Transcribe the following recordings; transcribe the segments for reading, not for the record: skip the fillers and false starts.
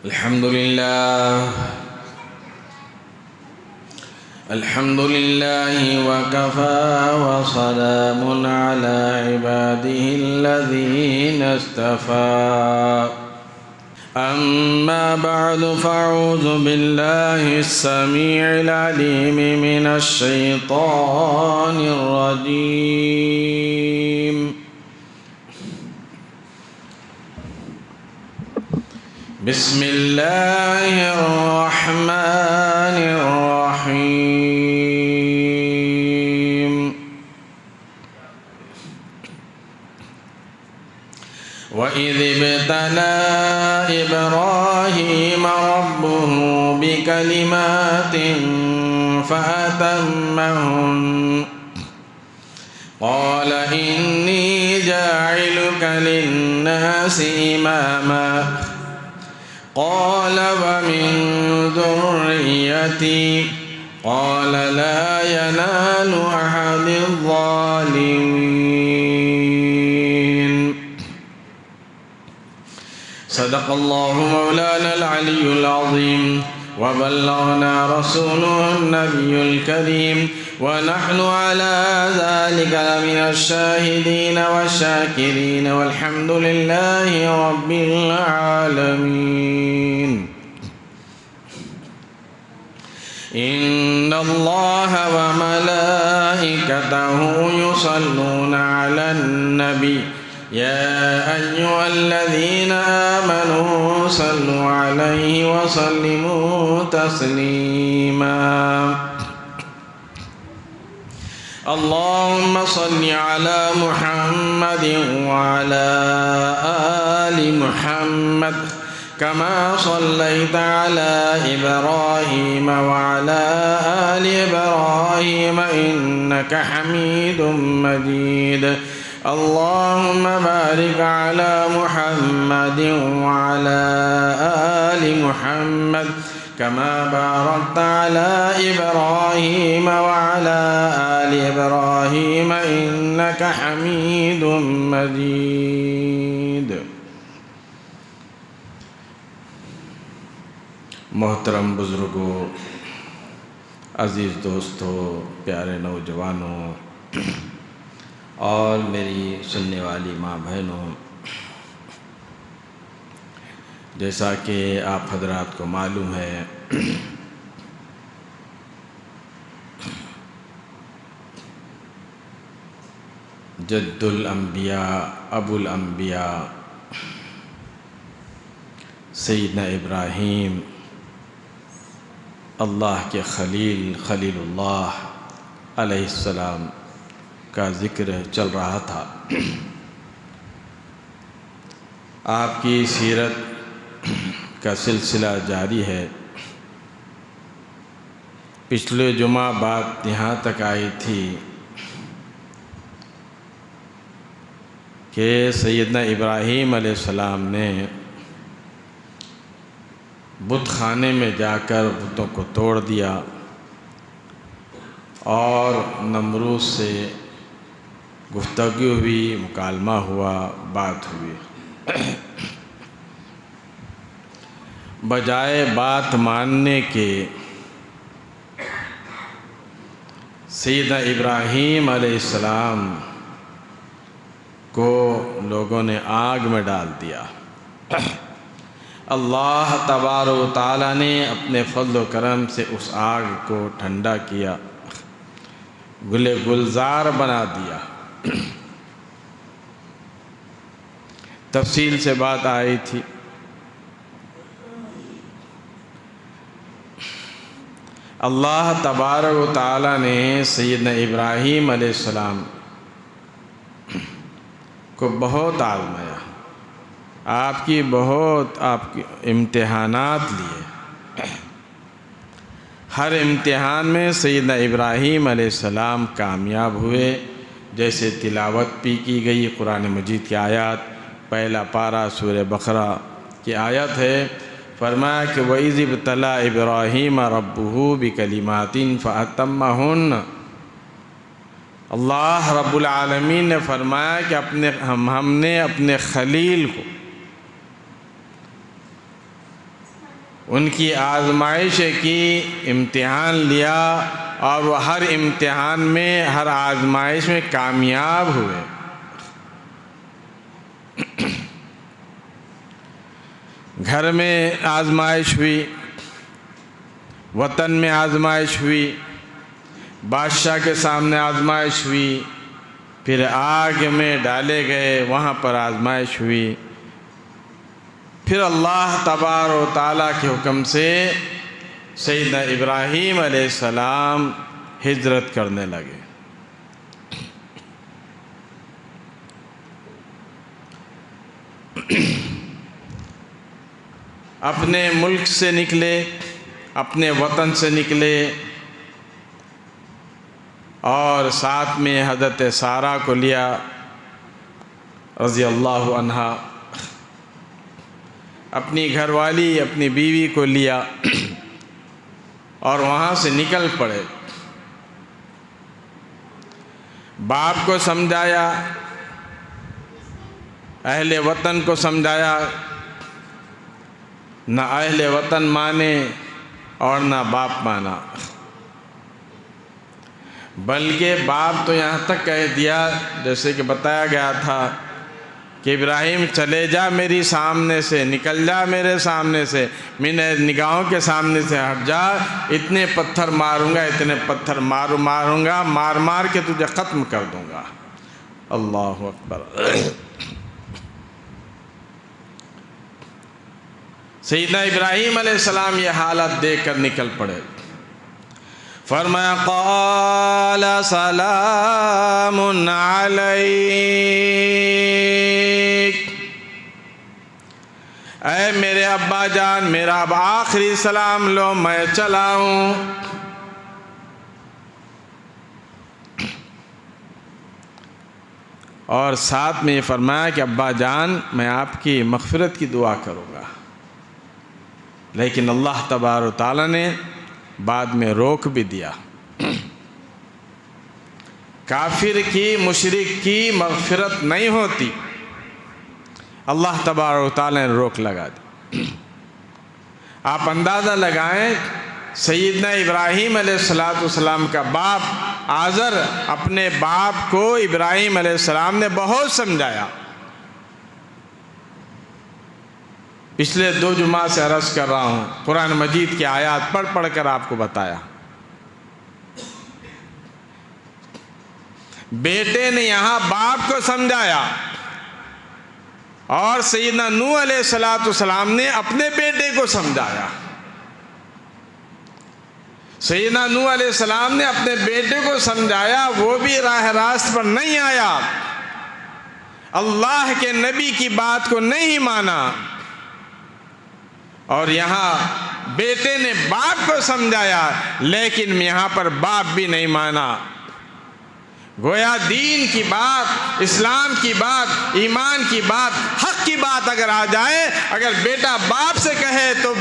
الحمد لله وكفى وسلام على عباده الذين اصطفى أما بعد فأعوذ بالله السميع العليم من الشيطان الرجيم بسم الله الرحمن الرحيم وإذ ابتلى إبراهيم ربه بكلمات فأتمهن قال إني جاعلك للناس إماما قال ومن ذريتي قال لا ينال أحد الظالمين صدق الله مولانا العلي العظيم وبلغنا رسوله النبي الكريم ونحن على ذلك لمن الشاهدين والشاكرين والحمد لله رب العالمين إن الله وملائكته يصلون على النبي يا أيها الذين آمنوا صلوا عليه وسلموا تسليما اللهم صل على محمد وعلى آل محمد كما صليت على إبراهيم وعلى آل إبراهيم إنك حميد مجيد اللهم بارك على محمد وعلى آل محمد كما باركت على إبراهيم وعلى آل إبراهيم إنك حميد مجيد محترم بزرگوں، عزیز دوستوں، پیارے نوجوانوں اور میری سننے والی ماں بہنوں، جیسا کہ آپ حضرات کو معلوم ہے جد الانبیاء ابو الانبیاء سیدنا ابراہیم اللہ کے خلیل خلیل اللہ علیہ السلام کا ذکر چل رہا تھا۔ آپ کی سیرت کا سلسلہ جاری ہے۔ پچھلے جمعہ بات یہاں تک آئی تھی کہ سیدنا ابراہیم علیہ السلام نے بت خانے میں جا کر بتوں کو توڑ دیا اور نمرود سے گفتگو ہوئی، مکالمہ ہوا، بات ہوئی۔ بجائے بات ماننے کے سیدنا ابراہیم علیہ السلام کو لوگوں نے آگ میں ڈال دیا۔ اللہ تبارک و تعالیٰ نے اپنے فضل و کرم سے اس آگ کو ٹھنڈا کیا، گل گلزار بنا دیا۔ تفصیل سے بات آئی تھی۔ اللہ تبارک و تعالیٰ نے سیدنا ابراہیم علیہ السلام کو بہت آزمایا، آپ کی امتحانات لیے۔ ہر امتحان میں سیدنا ابراہیم علیہ السلام کامیاب ہوئے، جیسے تلاوت بھی کی گئی قرآن مجید کی آیات۔ پہلا پارہ سورہ بقرہ کی آیت ہے، فرمایا کہ وَإِذِ ابْتَلَىٰ إِبْرَاهِيمَ رَبُّهُ بِكَلِمَاتٍ فَأَتَمَّهُنَّ۔ اللہ رب العالمین نے فرمایا کہ ہم نے اپنے خلیل کو ان کی آزمائش کی، امتحان لیا، اور وہ ہر امتحان میں، ہر آزمائش میں کامیاب ہوئے۔ گھر میں آزمائش ہوئی، وطن میں آزمائش ہوئی، بادشاہ کے سامنے آزمائش ہوئی، پھر آگ میں ڈالے گئے، وہاں پر آزمائش ہوئی، پھر اللہ تبارک و تعالیٰ کے حکم سے سیدنا ابراہیم علیہ السلام ہجرت کرنے لگے۔ اپنے ملک سے نکلے، اپنے وطن سے نکلے، اور ساتھ میں حضرت سارہ کو لیا رضی اللہ عنہا، اپنی گھر والی، اپنی بیوی کو لیا، اور وہاں سے نکل پڑے۔ باپ کو سمجھایا، اہل وطن کو سمجھایا، نہ اہل وطن مانے اور نہ باپ مانا، بلکہ باپ تو یہاں تک کہہ دیا، جیسے کہ بتایا گیا تھا کہ ابراہیم چلے جا میری سامنے سے، نکل جا میرے سامنے سے، میرے نگاہوں کے سامنے سے ہٹ جا، اتنے پتھر ماروں گا، اتنے پتھر ماروں گا، مار مار کے تجھے ختم کر دوں گا۔ اللہ اکبر۔ سیدنا ابراہیم علیہ السلام یہ حالت دیکھ کر نکل پڑے، فرمایا قال سلام علیک، اے میرے ابا جان، میرا اب آخری سلام لو، میں چلا ہوں۔ اور ساتھ میں یہ فرمایا کہ ابا جان میں آپ کی مغفرت کی دعا کروں گا، لیکن اللہ تبارک و تعالیٰ نے بعد میں روک بھی دیا۔ کافر کی، مشرک کی مغفرت نہیں ہوتی، اللہ تبارک و تعالیٰ نے روک لگا دی۔ آپ اندازہ لگائیں، سیدنا ابراہیم علیہ السلام کا باپ آزر اپنے باپ کو ابراہیم علیہ السلام نے بہت سمجھایا۔ پچھلے 2 جمعہ سے عرض کر رہا ہوں، قرآن مجید کی آیات پڑھ پڑھ کر آپ کو بتایا۔ بیٹے نے یہاں باپ کو سمجھایا، اور سیدنا نوح علیہ السلام نے اپنے بیٹے کو سمجھایا۔ سیدنا نوح علیہ السلام نے اپنے بیٹے کو سمجھایا، وہ بھی راہ راست پر نہیں آیا، اللہ کے نبی کی بات کو نہیں مانا، اور یہاں بیٹے نے باپ کو سمجھایا، لیکن یہاں پر باپ بھی نہیں مانا۔ گویا دین کی بات، اسلام کی بات، ایمان کی بات، حق کی بات اگر آ جائے، اگر بیٹا باپ سے کہے تو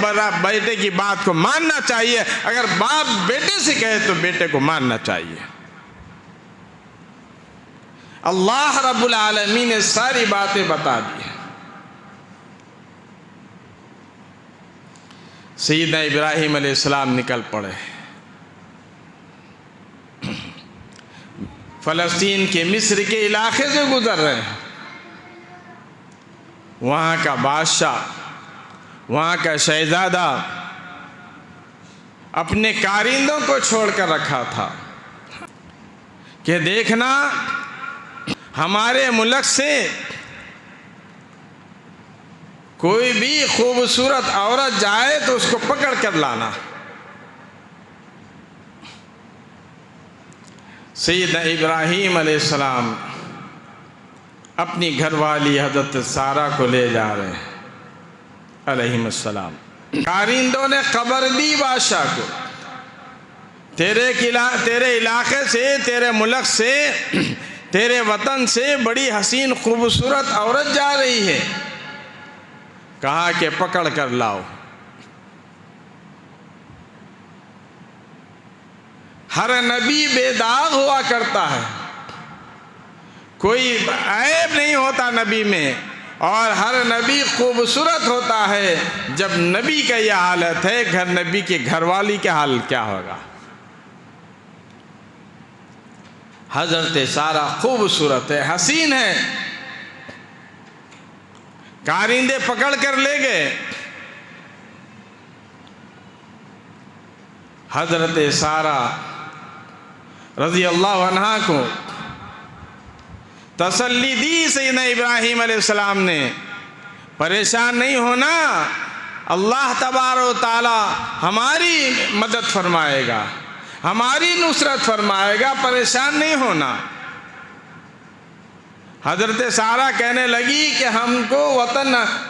بیٹے کی بات کو ماننا چاہیے، اگر باپ بیٹے سے کہے تو بیٹے کو ماننا چاہیے۔ اللہ رب العالمین نے ساری باتیں بتا دی ہیں۔ سیدنا ابراہیم علیہ السلام نکل پڑے، فلسطین کے مصر کے علاقے سے گزر رہے ہیں۔ وہاں کا بادشاہ، وہاں کا شہزادہ اپنے کارندوں کو چھوڑ کر رکھا تھا کہ دیکھنا ہمارے ملک سے کوئی بھی خوبصورت عورت جائے تو اس کو پکڑ کر لانا۔ سیدنا ابراہیم علیہ السلام اپنی گھر والی حضرت سارہ کو لے جا رہے ہیں علیہم السلام۔ کارندوں نے خبر دی بادشاہ کو، تیرے علاقے سے، تیرے ملک سے، تیرے وطن سے بڑی حسین خوبصورت عورت جا رہی ہے، کہا کہ پکڑ کر لاؤ۔ ہر نبی بے داغ ہوا کرتا ہے، کوئی عیب نہیں ہوتا نبی میں، اور ہر نبی خوبصورت ہوتا ہے. جب نبی کا یہ حالت ہے، گھر نبی کے گھر والی کا حال کیا ہوگا؟ حضرت سارہ خوبصورت ہے، حسین ہے. کارندے پکڑ کر لے گئے. حضرت سارہ رضی اللہ عنہا کو تسلی دی سیدنا ابراہیم علیہ السلام نے، پریشان نہیں ہونا، اللہ تبارک و تعالی ہماری مدد فرمائے گا، ہماری نصرت فرمائے گا، پریشان نہیں ہونا. حضرت سارہ کہنے لگی کہ ہم کو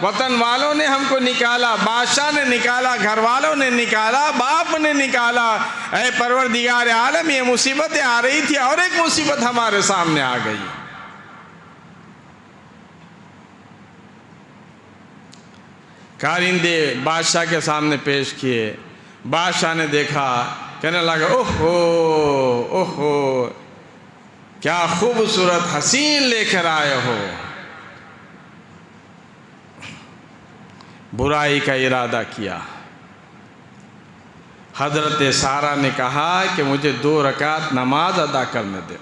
وطن والوں نے ہم کو نکالا، بادشاہ نے نکالا، گھر والوں نے نکالا، باپ نے نکالا. اے پروردگار عالم، یہ مصیبتیں آ رہی تھی اور ایک مصیبت ہمارے سامنے آ گئی. کارندے بادشاہ کے سامنے پیش کیے. بادشاہ نے دیکھا، کہنے لگا اوہو اوہو، کیا خوبصورت حسین لے کر آئے ہو. برائی کا ارادہ کیا. حضرت سارہ نے کہا کہ مجھے 2 رکعت نماز ادا کرنے دے.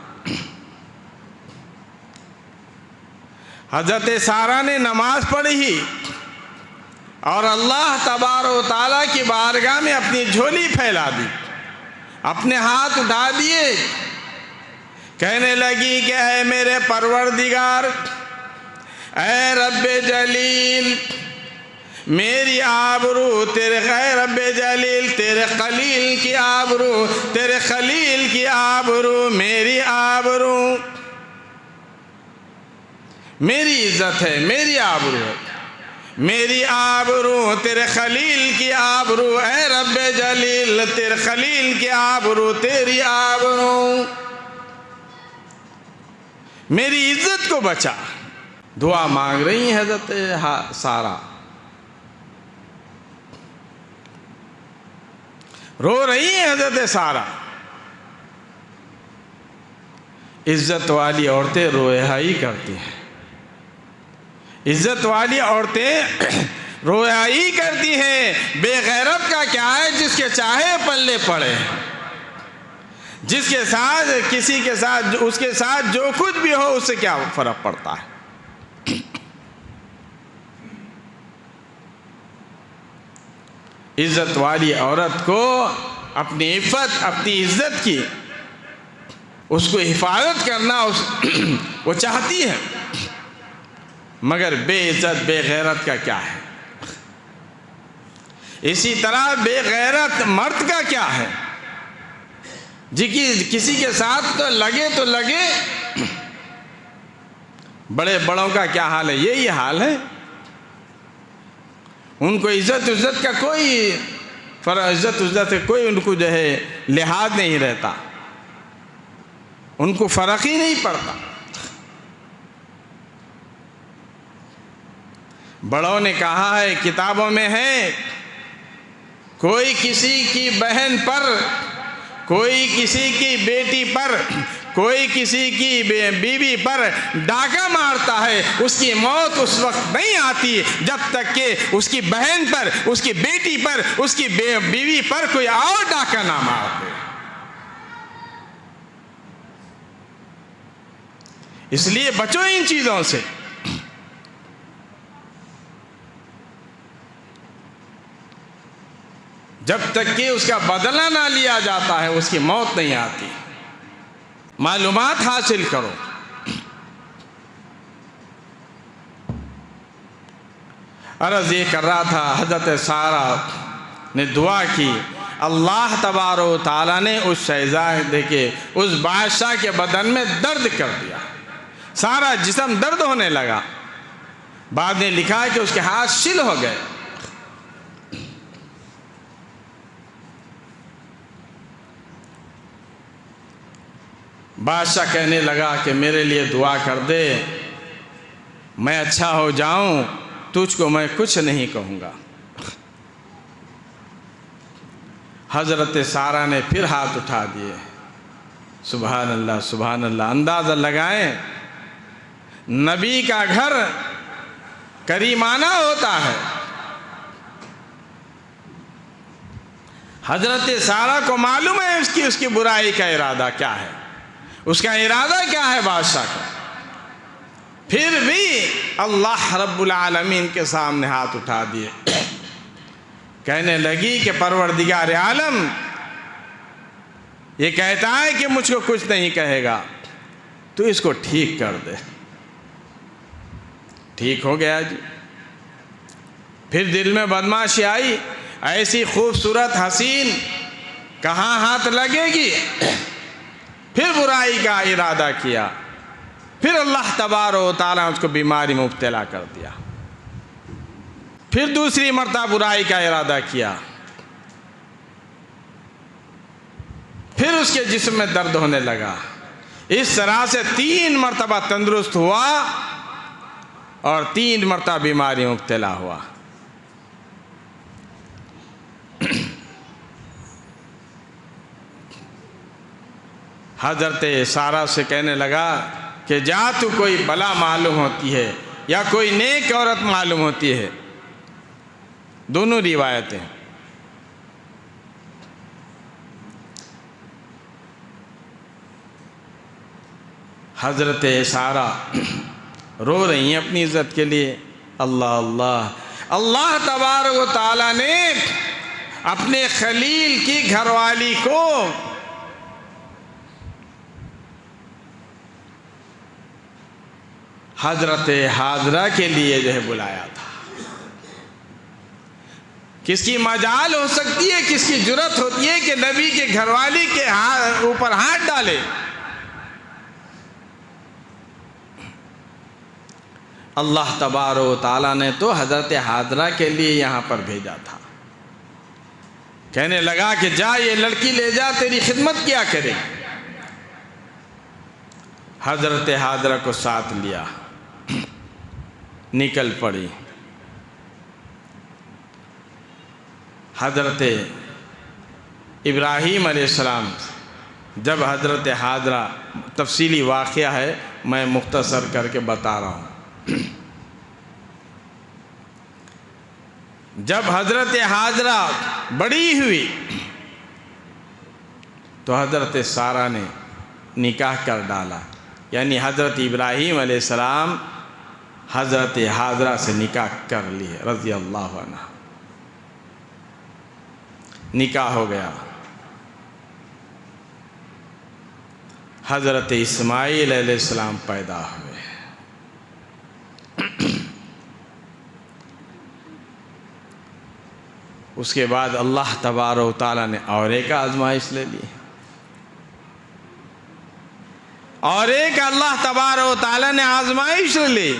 حضرت سارہ نے نماز پڑھی اور اللہ تبارک و تعالیٰ کی بارگاہ میں اپنی جھولی پھیلا دی، اپنے ہاتھ اٹھا دیے. کہنے لگی کہ اے میرے پروردگار، اے رب جلیل، میری آبرو تیرے غیر رب جلیل، تیرے خلیل کی آبرو، تیرے خلیل کی آبرو میری آبرو، میری عزت ہے، میری آبرو ہے، میری آبرو تیرے خلیل کی آبرو، اے رب جلیل تیرے خلیل کی آبرو تیری آبرو، میری عزت کو بچا. دعا مانگ رہی ہیں حضرت سارہ، رو رہی ہیں حضرت سارہ. عزت والی عورتیں رویائی کرتی ہیں، عزت والی عورتیں رویائی کرتی ہیں. بے غیرت کا کیا ہے، جس کے چاہے پلے پڑے، جس کے ساتھ کسی کے ساتھ اس کے ساتھ جو کچھ بھی ہو، اس سے کیا فرق پڑتا ہے. عزت والی عورت کو اپنی عفت، اپنی عزت کی اس کو حفاظت کرنا وہ چاہتی ہے. مگر بے عزت بے غیرت کا کیا ہے؟ اسی طرح بے غیرت مرد کا کیا ہے؟ کسی کے ساتھ تو لگے. بڑے بڑوں کا کیا حال ہے؟ یہی حال ہے. ان کو عزت کا کوئی عزت سے کوئی ان کو جو ہے لحاظ نہیں رہتا، ان کو فرق ہی نہیں پڑتا. بڑوں نے کہا ہے، کتابوں میں ہے، کوئی کسی کی بہن پر، کوئی کسی کی بیٹی پر، کوئی کسی کی بیوی پر ڈاکہ مارتا ہے، اس کی موت اس وقت نہیں آتی جب تک کہ اس کی بہن پر، اس کی بیٹی پر، اس کی بیوی پر کوئی اور ڈاکہ نہ مار دے. اس لیے بچو ان چیزوں سے. جب تک کہ اس کا بدلہ نہ لیا جاتا ہے، اس کی موت نہیں آتی. معلومات حاصل کرو. عرض یہ کر رہا تھا، حضرت سارہ نے دعا کی، اللہ تبارک و تعالیٰ نے اس شہزادے کے، اس بادشاہ کے بدن میں درد کر دیا. سارا جسم درد ہونے لگا. بعد نے لکھا ہے کہ اس کے ہاتھ شل ہو گئے. بادشاہ کہنے لگا کہ میرے لیے دعا کر دے، میں اچھا ہو جاؤں، تجھ کو میں کچھ نہیں کہوں گا. حضرت سارہ نے پھر ہاتھ اٹھا دیے. سبحان اللہ سبحان اللہ. اندازہ لگائیں، نبی کا گھر کریمانہ ہوتا ہے۔ حضرت سارہ کو معلوم ہے اس کی برائی کا ارادہ کیا ہے، اس کا ارادہ کیا ہے بادشاہ کا، پھر بھی اللہ رب العالمین کے سامنے ہاتھ اٹھا دیے، کہنے لگی کہ پروردگار عالم یہ کہتا ہے کہ مجھ کو کچھ نہیں کہے گا، تو اس کو ٹھیک کر دے۔ ٹھیک ہو گیا جی۔ پھر دل میں بدمعاشی آئی، ایسی خوبصورت حسین کہاں ہاتھ لگے گی، پھر برائی کا ارادہ کیا، پھر اللہ تبارک و تعالیٰ اس کو بیماری میں مبتلا کر دیا، پھر دوسری مرتبہ برائی کا ارادہ کیا، پھر اس کے جسم میں درد ہونے لگا، اس طرح سے 3 مرتبہ تندرست ہوا اور 3 مرتبہ بیماری میں مبتلا ہوا۔ حضرت سارہ سے کہنے لگا کہ جا تو کوئی بلا معلوم ہوتی ہے یا کوئی نیک عورت معلوم ہوتی ہے، دونوں روایتیں۔ حضرت سارہ رو رہی ہیں اپنی عزت کے لیے۔ اللہ اللہ اللہ تبارک و تعالیٰ نے اپنے خلیل کی گھر والی کو حضرت حاضرہ کے لیے جو ہے بلایا تھا۔ کس کی مجال ہو سکتی ہے، کس کی جرت ہوتی ہے کہ نبی کے گھر والی کے اوپر ہاتھ ڈالے؟ اللہ تبارک و تعالیٰ نے تو حضرت حاضرہ کے لیے یہاں پر بھیجا تھا، کہنے لگا کہ جا یہ لڑکی لے جا، تیری خدمت کیا کرے۔ حضرت حاضرہ کو ساتھ لیا، نکل پڑی۔ حضرت ابراہیم علیہ السلام جب حضرت حاضرہ، تفصیلی واقعہ ہے میں مختصر کر کے بتا رہا ہوں، جب حضرت حاضرہ بڑی ہوئی تو حضرت سارہ نے نکاح کر ڈالا، یعنی حضرت ابراہیم علیہ السلام حضرت حاضرہ سے نکاح کر لی ہے رضی اللہ عنہ، نکاح ہو گیا۔ حضرت اسماعیل علیہ السلام پیدا ہوئے۔ اس کے بعد اللہ تبارک و تعالیٰ نے اور ایک آزمائش لے لی، اور ایک اللہ تبارک و تعالیٰ نے آزمائش لی۔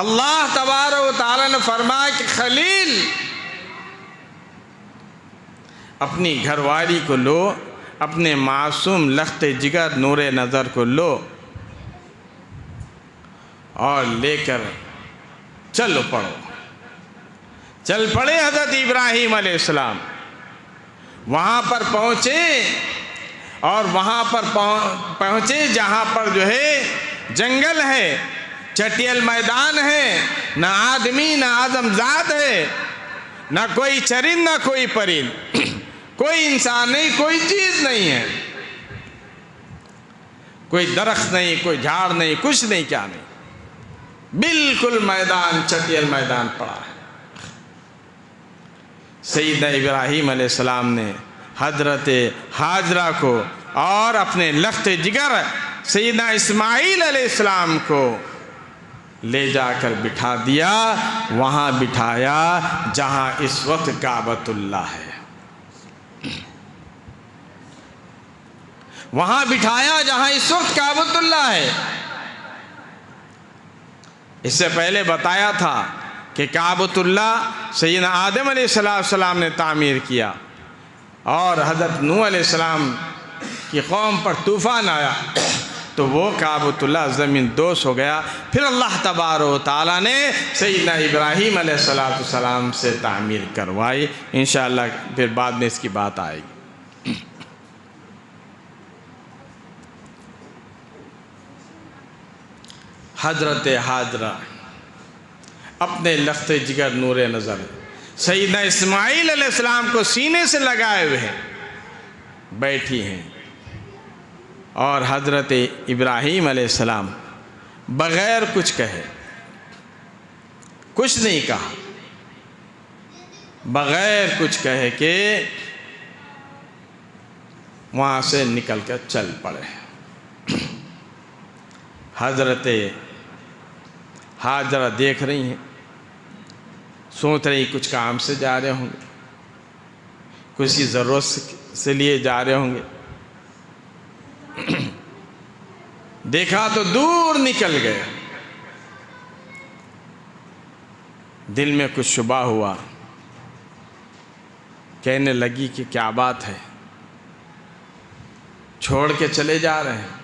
اللہ تبارک و تعالیٰ نے فرمایا کہ خلیل اپنی گھر والی کو لو، اپنے معصوم لخت جگر نور نظر کو لو اور لے کر چل پڑو۔ چل پڑے حضرت ابراہیم علیہ السلام، وہاں پر پہنچے، اور وہاں پر پہنچے جہاں پر جو ہے جنگل ہے، چٹیل میدان ہے، نہ آدمی نہ آدمزاد ہے، نہ کوئی چرند نہ کوئی پرند، کوئی انسان نہیں، کوئی چیز نہیں ہے، کوئی درخت نہیں، کوئی جھاڑ نہیں، کچھ نہیں، کیا نہیں، بالکل میدان، چٹیل میدان پڑا ہے۔ سیدنا ابراہیم علیہ السلام نے حضرت حاجرہ کو اور اپنے لخت جگر سیدنا اسماعیل علیہ السلام کو لے جا کر بٹھا دیا، وہاں بٹھایا جہاں اس وقت کعبۃ اللہ ہے، وہاں بٹھایا جہاں اس وقت کعبۃ اللہ ہے۔ اس سے پہلے بتایا تھا کہ کعبۃ اللہ سیدنا آدم علیہ السلام نے تعمیر کیا، اور حضرت نوح علیہ السلام کی قوم پر طوفان آیا تو وہ کعبۃ اللہ زمین دوز ہو گیا، پھر اللہ تبارک و تعالیٰ نے سیدنا ابراہیم علیہ السلام سے تعمیر کروائی۔ انشاءاللہ پھر بعد میں اس کی بات آئے گی۔ حضرت حاجرہ اپنے لخت جگر نور نظر سیدنا اسماعیل علیہ السلام کو سینے سے لگائے ہوئے ہیں، بیٹھی ہیں، اور حضرت ابراہیم علیہ السلام بغیر کچھ کہے، کچھ نہیں کہا، بغیر کچھ کہے کہ وہاں سے نکل کر چل پڑے۔ حضرت حاجرہ دیکھ رہی ہیں، سوچ رہی کچھ کام سے جا رہے ہوں گے، کسی ضرورت سے لیے جا رہے ہوں گے، دیکھا تو دور نکل گئے، دل میں کچھ شبہ ہوا، کہنے لگی کہ کیا بات ہے، چھوڑ کے چلے جا رہے ہیں۔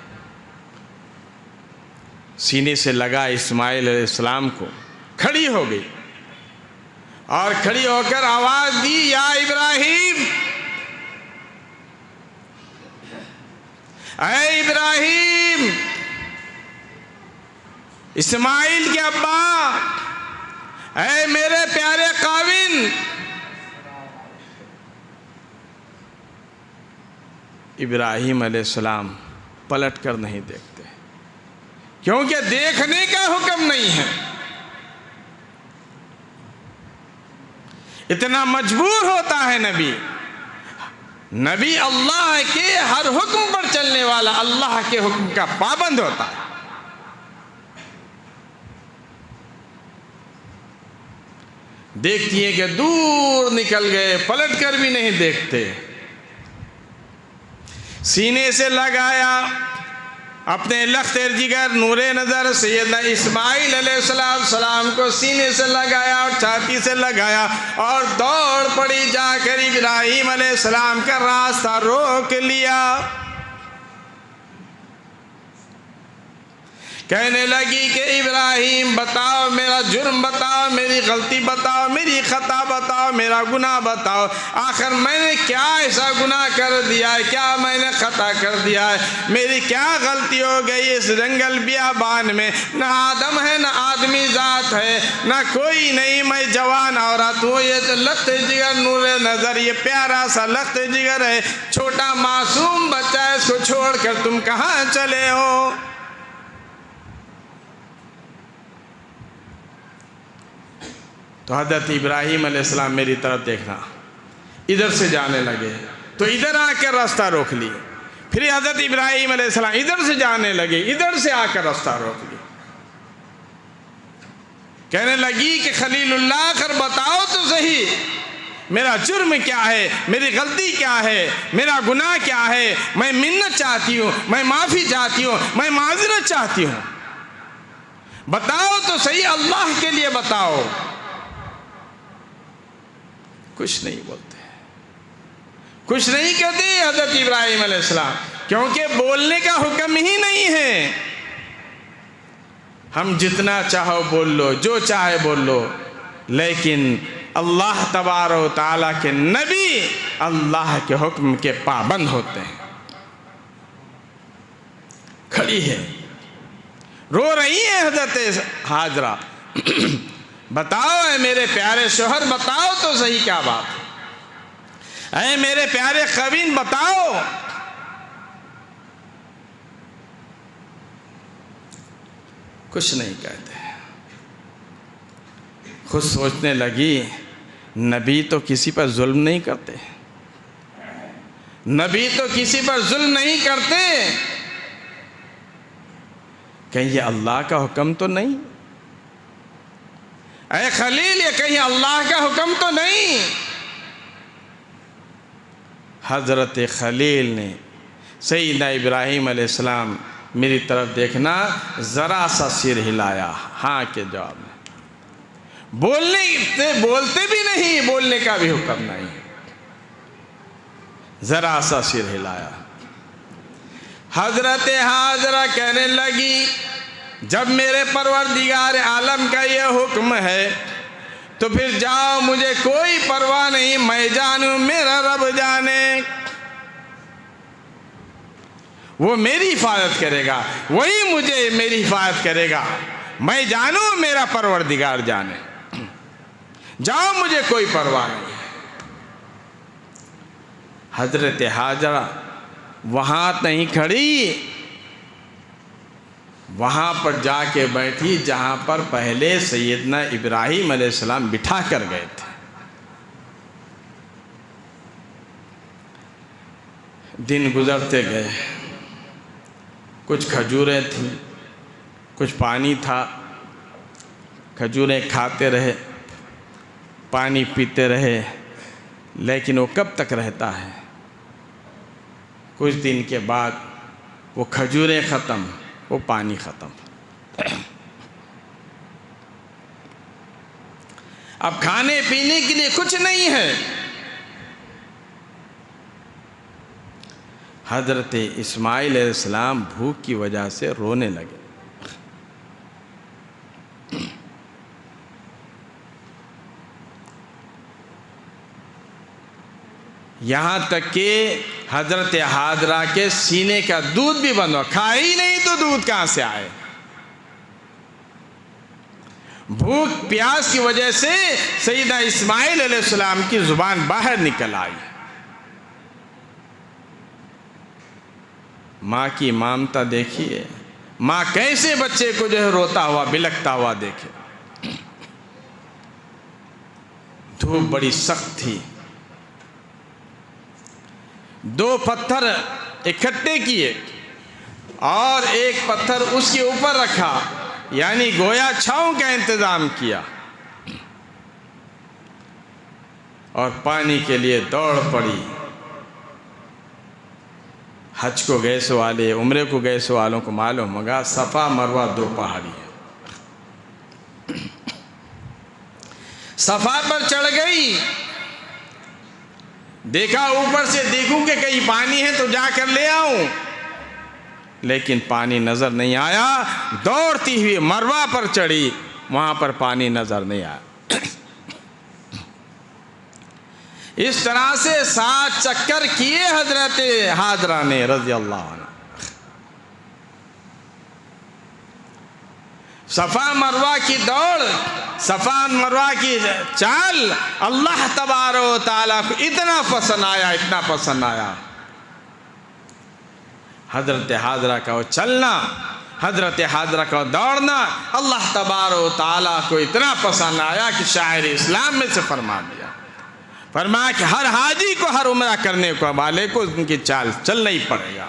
سینے سے لگا اسماعیل علیہ السلام کو، کھڑی ہو گئی اور کھڑی ہو کر آواز دی، یا ابراہیم، اے ابراہیم، اسماعیل کے ابا، اے میرے پیارے خاوند۔ ابراہیم علیہ السلام پلٹ کر نہیں دیکھتے، کیونکہ دیکھنے کا حکم نہیں ہے۔ اتنا مجبور ہوتا ہے نبی اللہ کے ہر حکم پر چلنے والا، اللہ کے حکم کا پابند ہوتا ہے۔ دیکھتی ہیں کہ دور نکل گئے، پلٹ کر بھی نہیں دیکھتے، سینے سے لگایا اپنے لخت جگر نور نظر سیدنا اسماعیل علیہ السلام کو سینے سے لگایا اور چھاتی سے لگایا، اور دوڑ پڑی، جا کر ابراہیم علیہ السلام کا راستہ روک لیا۔ کہنے لگی کہ ابراہیم بتاؤ، میرا جرم بتاؤ، میری غلطی بتاؤ، میری خطا بتاؤ، میرا گناہ بتاؤ، آخر میں نے کیا ایسا گناہ کر دیا ہے، کیا میں نے خطا کر دیا ہے، میری کیا غلطی ہو گئی اس جنگل بیابان میں، نہ آدم ہے، نہ آدمی ذات ہے، نہ کوئی نہیں، میں جوان عورت ہوں، یہ تو لخت جگر نور نظر، یہ پیارا سا لخت جگر ہے، چھوٹا معصوم بچہ ہے، اس کو چھوڑ کر تم کہاں چلے ہو؟ تو حضرت ابراہیم علیہ السلام میری طرف دیکھنا، ادھر سے جانے لگے تو ادھر آ کر راستہ روک لی، پھر حضرت ابراہیم علیہ السلام ادھر سے جانے لگے، ادھر سے آ کر راستہ روک لی، کہنے لگی کہ خلیل اللہ، آخر بتاؤ تو صحیح، میرا جرم کیا ہے، میری غلطی کیا ہے، میرا گناہ کیا ہے، میں منت چاہتی ہوں، میں معافی چاہتی ہوں، میں معذرت چاہتی ہوں، بتاؤ تو صحیح، اللہ کے لیے بتاؤ۔ کچھ نہیں بولتے، کچھ نہیں کہتے حضرت ابراہیم علیہ السلام، کیونکہ بولنے کا حکم ہی نہیں ہے۔ ہم جتنا چاہو بول لو، جو چاہے بول لو، لیکن اللہ تبارک و تعالیٰ کے نبی اللہ کے حکم کے پابند ہوتے ہیں۔ کھڑی ہے، رو رہی ہے حضرت حاجرہ، بتاؤ اے میرے پیارے شوہر، بتاؤ تو صحیح کیا بات، اے میرے پیارے خاوند بتاؤ۔ کچھ نہیں کہتے، خود سوچنے لگی نبی تو کسی پر ظلم نہیں کرتے، نبی تو کسی پر ظلم نہیں کرتے، کہیں یہ اللہ کا حکم تو نہیں، اے خلیل یہ کہیں اللہ کا حکم تو نہیں۔ حضرت خلیل نے سیدنا ابراہیم علیہ السلام میری طرف دیکھنا، ذرا سا سر ہلایا ہاں کے جواب میں، بولتے بھی نہیں، بولنے کا بھی حکم نہیں، ذرا سا سر ہلایا۔ حضرت حاجرہ کہنے لگی جب میرے پروردگار عالم کا یہ حکم ہے تو پھر جاؤ، مجھے کوئی پرواہ نہیں، میں جانوں میرا رب جانے۔ وہ میری حفاظت کرے گا، وہی مجھے میری حفاظت کرے گا، میں جانوں میرا پروردگار جانے، جاؤ مجھے کوئی پرواہ نہیں۔ حضرت ہاجرہ وہاں نہیں کھڑی، وہاں پر جا کے بیٹھی جہاں پر پہلے سیدنا ابراہیم علیہ السلام بٹھا کر گئے تھے۔ دن گزرتے گئے، کچھ کھجوریں تھیں، کچھ پانی تھا، کھجوریں کھاتے رہے، پانی پیتے رہے، لیکن وہ کب تک رہتا ہے؟ کچھ دن کے بعد وہ کھجوریں ختم، وہ پانی ختم۔ اب کھانے پینے کے لیے کچھ نہیں ہے۔ حضرت اسماعیل علیہ السلام بھوک کی وجہ سے رونے لگے۔ یہاں تک کہ حضرت ہاجرہ کے سینے کا دودھ بھی بند ہوا، کھا ہی نہیں تو دودھ کہاں سے آئے؟ بھوک پیاس کی وجہ سے سیدنا اسماعیل علیہ السلام کی زبان باہر نکل آئی۔ ماں کی ممتا دیکھیے، ماں کیسے بچے کو جو ہے روتا ہوا بلکتا ہوا دیکھے۔ دھوپ بڑی سخت تھی، 2 پتھر اکٹھے کیے اور ایک پتھر اس کے اوپر رکھا، یعنی گویا چھاؤں کا انتظام کیا، اور پانی کے لیے دوڑ پڑی۔ حج کو گئے سو والے، عمرے کو گئے سو والوں کو معلوم ہوگا، صفا مروہ 2 پہاڑی ہے۔ صفا پر چڑھ گئی، دیکھا اوپر سے دیکھوں کہ کہیں پانی ہے تو جا کر لے آؤں، لیکن پانی نظر نہیں آیا۔ دوڑتی ہوئی مروہ پر چڑھی، وہاں پر پانی نظر نہیں آیا۔ اس طرح سے 7 چکر کیے حضرت ہاجرہ نے رضی اللہ عنہ۔ صفا مروہ کی دوڑ، صفا مروہ کی چال اللہ تبارک و تعالیٰ کو اتنا پسند آیا، اتنا پسند آیا۔ حضرت ہاجرہ کا وہ چلنا، حضرت ہاجرہ کا دوڑنا اللہ تبارک و تعالیٰ کو اتنا پسند آیا کہ شاعر اسلام میں سے فرما دیا، فرمایا کہ ہر حاجی کو ہر عمرہ کرنے کو والے کو ان کی چال چلنا ہی پڑے گا۔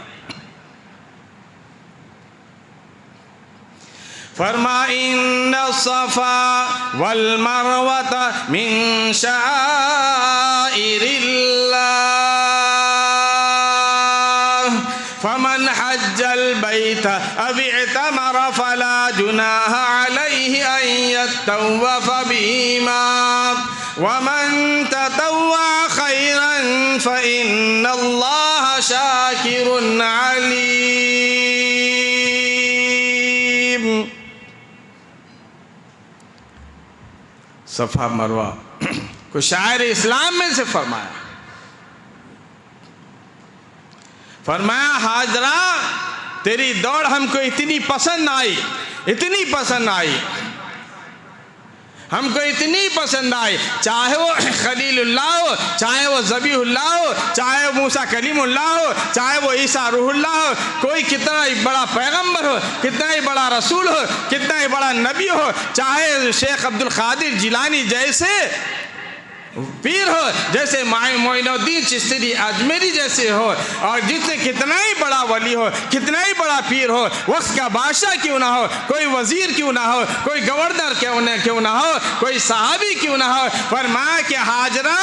فرما ان الصفا والمروة من شعائر اللہ فمن حج البيت أو اعتمر فلا جناح عليه أن يطوف بهما ومن تطوع خيرا فإن الله شاكر عليم۔ صفا مروہ کو شاعر اسلام میں سے فرمایا ہاجرہ تیری دوڑ ہم کو اتنی پسند آئی، اتنی پسند آئی، ہم کو اتنی پسند آئی، چاہے وہ خلیل اللہ ہو، چاہے وہ ذبیح اللہ ہو، چاہے وہ موسیٰ کلیم اللہ ہو، چاہے وہ عیسیٰ روح اللہ ہو، کوئی کتنا ہی بڑا پیغمبر ہو، کتنا ہی بڑا رسول ہو، کتنا ہی بڑا نبی ہو، چاہے شیخ عبد القادر جیلانی جیسے پیر ہو، جیسے معین الدین چشتی اجمیری جیسے ہو، اور جتنے کتنا ہی بڑا ولی ہو، کتنا ہی بڑا پیر ہو، وقت کا بادشاہ کیوں نہ ہو، کوئی وزیر کیوں نہ ہو، کوئی گورنر کیوں نہ ہو، کوئی صحابی کیوں نہ ہو، فرمایا کہ ہاجرہ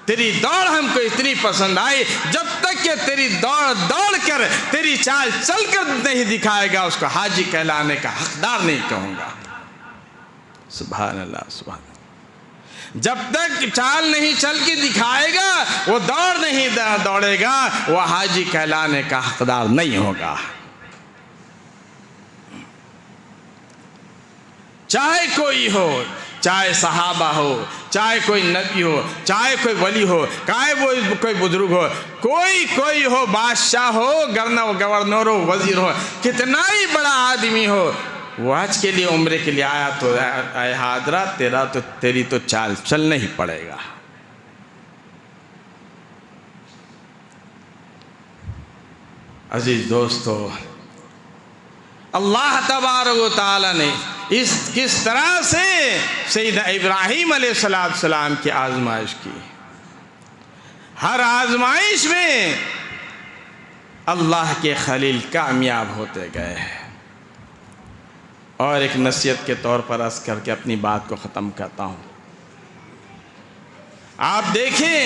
تیری دوڑ ہم کو اتنی پسند آئی، جب تک کہ تیری دوڑ کر تیری چال چل کر نہیں دکھائے گا اس کو حاجی کہلانے کا حقدار نہیں کہوں گا۔ سبحان اللہ، سبحان اللہ۔ جب تک چال نہیں چل کے دکھائے گا، وہ دوڑ نہیں دوڑے گا، وہ حاجی کہلانے کا حقدار نہیں ہوگا۔ چاہے کوئی ہو، چاہے صحابہ ہو، چاہے کوئی نبی ہو، چاہے کوئی ولی ہو، چاہے وہ کوئی بزرگ ہو، کوئی ہو، بادشاہ ہو، گورنر ہو، وزیر ہو، کتنا ہی بڑا آدمی ہو، وہ حج کے لیے عمرے کے لیے آیا تو اے حاضرہ تیری تو چال چلنا ہی پڑے گا۔ عزیز دوستو، اللہ تبارک و تعالی نے کس طرح سے سیدنا ابراہیم علیہ السلام کی آزمائش کی۔ ہر آزمائش میں اللہ کے خلیل کامیاب ہوتے گئے۔ اور ایک نصیحت کے طور پر عرض کر کے اپنی بات کو ختم کرتا ہوں۔ آپ دیکھیں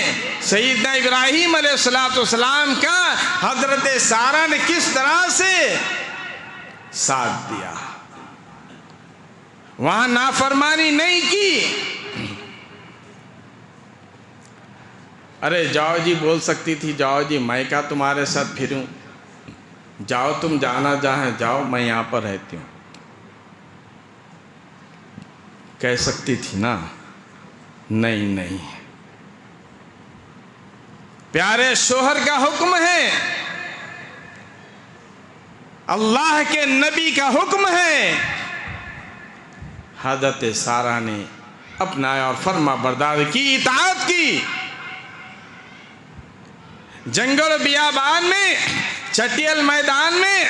سیدنا ابراہیم علیہ السلام کا حضرت سارہ نے کس طرح سے ساتھ دیا، وہاں نافرمانی نہیں کی۔ ارے جاؤ جی بول سکتی تھی، جاؤ جی میں کیا تمہارے ساتھ پھروں، جاؤ تم جانا جہاں جاؤ، میں یہاں پر رہتی ہوں، کہہ سکتی تھی نا؟ نہیں، پیارے شوہر کا حکم ہے، اللہ کے نبی کا حکم ہے۔ حضرت سارہ نے اپنایا اور فرما برداری کی، اطاعت کی۔ جنگل و بیابان میں، چٹیل میدان میں،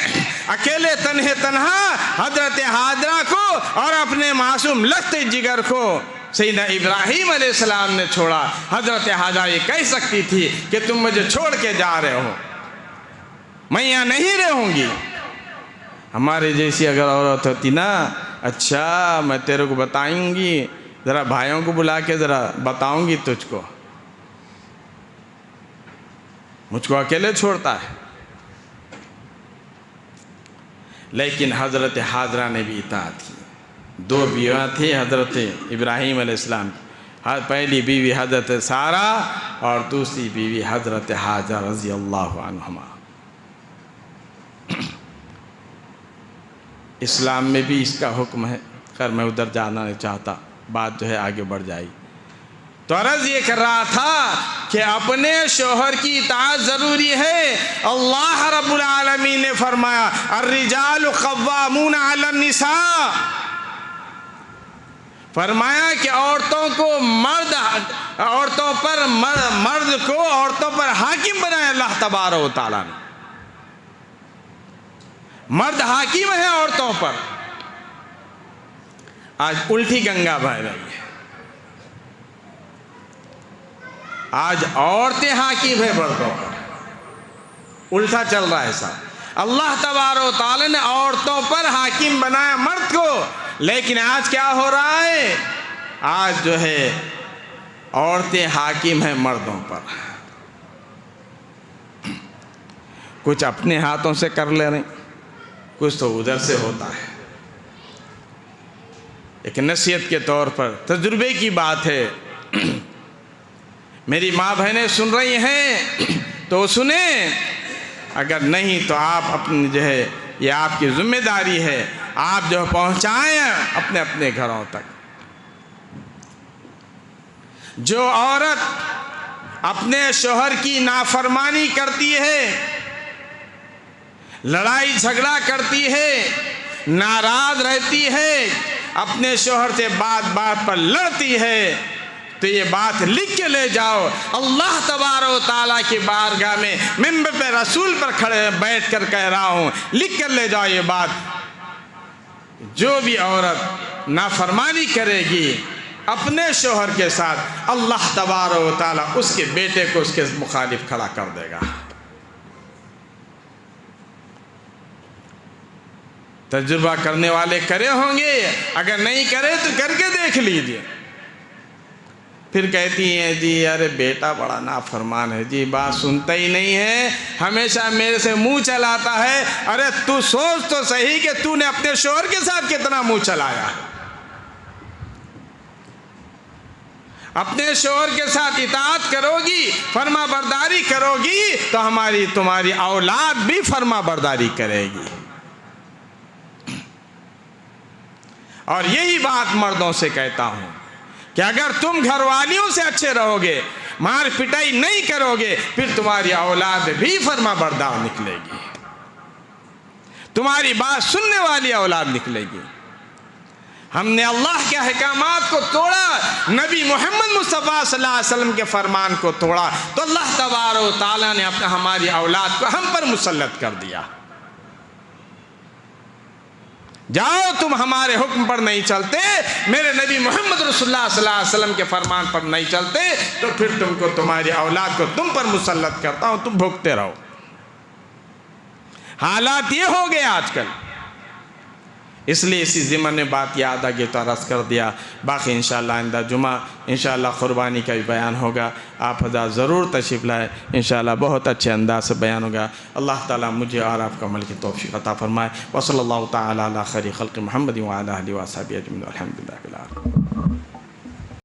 اکیلے تنہا حضرت حاجرہ کو اور اپنے معصوم لخت جگر کو سیدنا ابراہیم علیہ السلام نے چھوڑا۔ حضرت حاجرہ یہ کہہ سکتی تھی کہ تم مجھے چھوڑ کے جا رہے ہو، میں یہاں نہیں رہوں گی۔ ہمارے جیسی اگر عورت ہوتی نا، اچھا میں تیرے کو بتاؤں گی، ذرا بھائیوں کو بلا کے ذرا بتاؤں گی تجھ کو، مجھ کو اکیلے چھوڑتا ہے۔ لیکن حضرت حاجرہ نے بھی اطاعت کی۔ 2 بیویاں تھیں حضرت ابراہیم علیہ السلام، پہلی بیوی حضرت سارہ اور دوسری بیوی حضرت حاجرہ رضی اللہ عنہما۔ اسلام میں بھی اس کا حکم ہے، خیر میں ادھر جانا نہیں چاہتا، بات جو ہے آگے بڑھ جائے۔ تو عرض یہ کر رہا تھا کہ اپنے شوہر کی اطاعت ضروری ہے۔ اللہ رب العالمین نے فرمایا الرجال قوامون علی النساء، فرمایا کہ عورتوں پر حاکم بنایا اللہ تبارک و تعالیٰ نے۔ مرد حاکم ہے عورتوں پر۔ آج الٹی گنگا بہہ رہی ہے، آج عورتیں حاکم ہے مردوں پر، الٹا چل رہا ہے صاحب۔ اللہ تبارک و تعالی نے عورتوں پر حاکم بنایا مرد کو، لیکن آج کیا ہو رہا ہے؟ آج جو ہے عورتیں حاکم ہیں مردوں پر، کچھ اپنے ہاتھوں سے کر لے رہے ہیں، کچھ تو ادھر سے ہوتا ہے۔ ایک نصیحت کے طور پر تجربے کی بات ہے، میری ماں بہنیں سن رہی ہیں تو سنیں، اگر نہیں تو آپ اپنی جو ہے یہ آپ کی ذمہ داری ہے، آپ جو پہنچائیں اپنے اپنے گھروں تک۔ جو عورت اپنے شوہر کی نافرمانی کرتی ہے، لڑائی جھگڑا کرتی ہے، ناراض رہتی ہے، اپنے شوہر سے بات پر لڑتی ہے، تو یہ بات لکھ کے لے جاؤ، اللہ تبارک و تعالیٰ کی بارگاہ میں منبر پہ رسول پر کھڑے بیٹھ کر کہہ رہا ہوں، لکھ کر لے جاؤ یہ بات، جو بھی عورت نافرمانی کرے گی اپنے شوہر کے ساتھ، اللہ تبارک و تعالیٰ اس کے بیٹے کو اس کے مخالف کھڑا کر دے گا۔ تجربہ کرنے والے کرے ہوں گے، اگر نہیں کرے تو کر کے دیکھ لیجئے۔ پھر کہتی ہیں جی ارے بیٹا بڑا نافرمان ہے جی، بات سنتا ہی نہیں ہے، ہمیشہ میرے سے منہ چلاتا ہے۔ ارے تو سوچ تو صحیح کہ تو نے اپنے شوہر کے ساتھ کتنا منہ چلایا۔ اپنے شوہر کے ساتھ اطاعت کرو گی، فرما برداری کرو گی، تو تمہاری اولاد بھی فرما برداری کرے گی۔ اور یہی بات مردوں سے کہتا ہوں کہ اگر تم گھر والیوں سے اچھے رہو گے، مار پٹائی نہیں کرو گے، پھر تمہاری اولاد بھی فرما بردار نکلے گی، تمہاری بات سننے والی اولاد نکلے گی۔ ہم نے اللہ کے احکامات کو توڑا، نبی محمد مصطفیٰ صلی اللہ علیہ وسلم کے فرمان کو توڑا، تو اللہ تبارک و تعالیٰ نے ہماری اولاد کو ہم پر مسلط کر دیا۔ جاؤ تم ہمارے حکم پر نہیں چلتے، میرے نبی محمد رسول اللہ صلی اللہ علیہ وسلم کے فرمان پر نہیں چلتے، تو پھر تم کو، تمہاری اولاد کو تم پر مسلط کرتا ہوں، تم بھوگتے رہو۔ حالات یہ ہو گئے آج کل، اس لیے اسی ضمن میں بات یاد آگے تو عرض کر دیا۔ باقی انشاءاللہ آئندہ جمعہ انشاءاللہ قربانی کا بھی بیان ہوگا، آپ حضرات ضرور تشریف لائے، انشاءاللہ بہت اچھے انداز سے بیان ہوگا۔ اللہ تعالیٰ مجھے اور آپ کو عمل کی توفیق عطا فرمائے۔ وصلی اللہ تعالیٰ علی خیر خلق محمد وعلی آلہ وصحبہ اجمعین، الحمدللہ۔